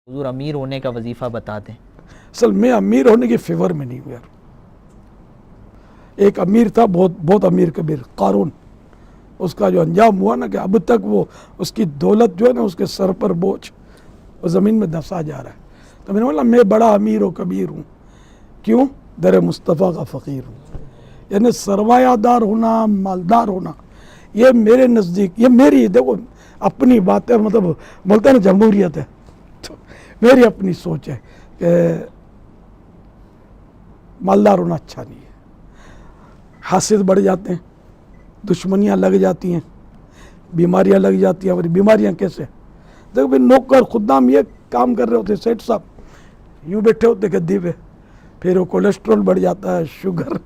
حضور امیر ہونے کا وظیفہ بتا دیں۔ اصل میں امیر ہونے کے فیور میں نہیں ہوں یار۔ ایک امیر تھا، بہت امیر کبیر، قارون۔ اس کا جو انجام ہوا نا کہ اب تک وہ اس کی دولت جو ہے نا اس کے سر پر بوجھ، وہ زمین میں دسا جا رہا ہے۔ تو میں نے بولا میں بڑا امیر و کبیر ہوں، کیوں؟ در مصطفیٰ کا فقیر ہوں۔ یعنی سرمایہ دار ہونا، مالدار ہونا، یہ میرے نزدیک، یہ میری دیکھو اپنی بات ہے، مطلب بولتے ہیں نا جمہوریت ہے، تو میری اپنی سوچ ہے کہ مالدار ہونا اچھا نہیں ہے۔ حاسد بڑھ جاتے ہیں، دشمنیاں لگ جاتی ہیں، بیماریاں لگ جاتی ہیں۔ اور بیماریاں کیسے؟ دیکھو بھائی نوکر خدام یہ کام کر رہے ہوتے، سیٹ صاحب یوں بیٹھے ہوتے گدی پہ، پھر وہ کولیسٹرول بڑھ جاتا ہے، شوگر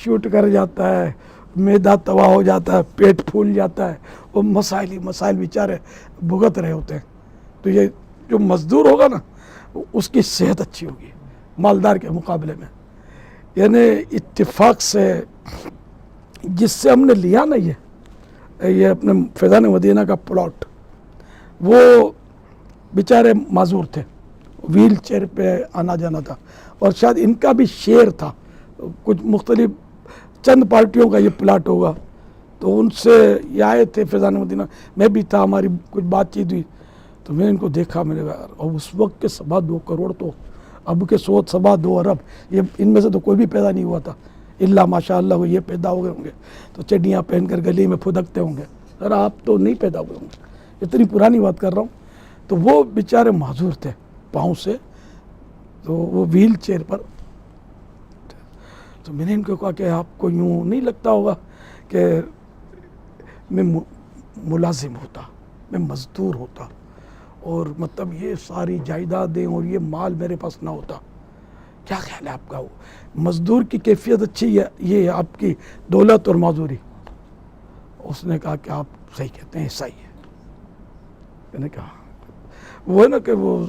شوٹ کر جاتا ہے، معدہ تباہ ہو جاتا ہے، پیٹ پھول جاتا ہے، وہ مسائل ہی مسائل بیچارے بھگت رہے ہوتے ہیں۔ تو یہ جو مزدور ہوگا نا اس کی صحت اچھی ہوگی مالدار کے مقابلے میں۔ یعنی اتفاق سے جس سے ہم نے لیا نا یہ اپنے فیضان مدینہ کا پلاٹ، وہ بیچارے معذور تھے، ویل چیئر پہ آنا جانا تھا، اور شاید ان کا بھی شیئر تھا، کچھ مختلف چند پارٹیوں کا یہ پلاٹ ہوگا۔ تو ان سے یہ آئے تھے فیضان مدینہ، میں بھی تھا، ہماری کچھ بات چیت ہوئی، تو میں ان کو دیکھا، میں نے کہا یار، اور اس وقت کے 2.25 کروڑ تو اب کے 2.25 ارب، یہ ان میں سے تو کوئی بھی پیدا نہیں ہوا تھا، اللہ ماشاء اللہ وہ یہ پیدا ہو گئے ہوں گے تو چڈیاں پہن کر گلی میں پھدکتے ہوں گے، سر آپ تو نہیں پیدا ہوئے ہوں گے، اتنی پرانی بات کر رہا ہوں۔ تو وہ بیچارے معذور تھے پاؤں سے، تو وہ ویل چیئر پر، تو میں نے ان کو کہا کہ آپ کو یوں نہیں لگتا ہوگا کہ میں ملازم ہوتا، میں مزدور ہوتا، اور مطلب یہ ساری جائیدادیں اور یہ مال میرے پاس نہ ہوتا؟ کیا خیال ہے آپ کا؟ مزدور کی کیفیت اچھی ہے، یہ ہے آپ کی دولت اور معذوری؟ اس نے کہا کہ آپ صحیح کہتے ہیں، ایسا ہی ہے۔ میں نے کہا وہ ہے نا کہ وہ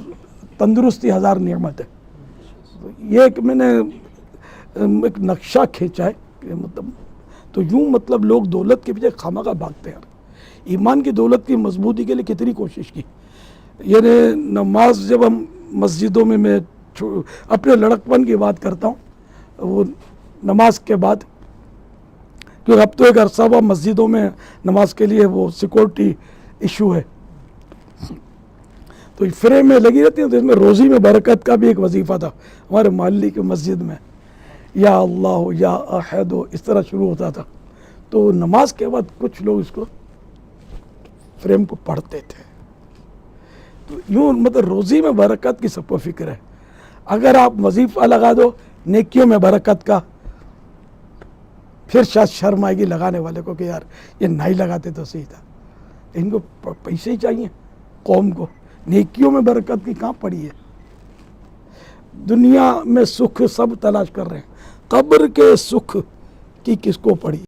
تندرستی 1000 نعمت ہے۔ یہ ایک میں نے ایک نقشہ کھینچا ہے کہ مطلب، تو یوں مطلب لوگ دولت کے پیچھے خواہ بھاگتے ہیں۔ ایمان کی دولت کی مضبوطی کے لیے کتنی کوشش کی۔ یعنی نماز جب ہم مسجدوں میں اپنے لڑکپن کی بات کرتا ہوں، وہ نماز کے بعد، کیونکہ اب تو ایک عرصہ ہوا مسجدوں میں نماز کے لیے وہ سیکورٹی ایشو ہے، تو فریم میں لگی رہتی ہیں، تو اس میں روزی میں برکت کا بھی ایک وظیفہ تھا ہمارے محلے کی مسجد میں، یا اللہ یا احد اس طرح شروع ہوتا تھا۔ تو نماز کے بعد کچھ لوگ اس کو فریم کو پڑھتے تھے، تو یوں مطلب روزی میں برکت کی سب کو فکر ہے۔ اگر آپ وظیفہ لگا دو نیکیوں میں برکت کا، پھر شاید شرم آئے گی لگانے والے کو کہ یار یہ نہیں لگاتے تو صحیح تھا، ان کو پیسے ہی چاہیے قوم کو، نیکیوں میں برکت کی کہاں پڑی ہے؟ دنیا میں سکھ سب تلاش کر رہے ہیں، قبر کے سکھ کی کس کو پڑی؟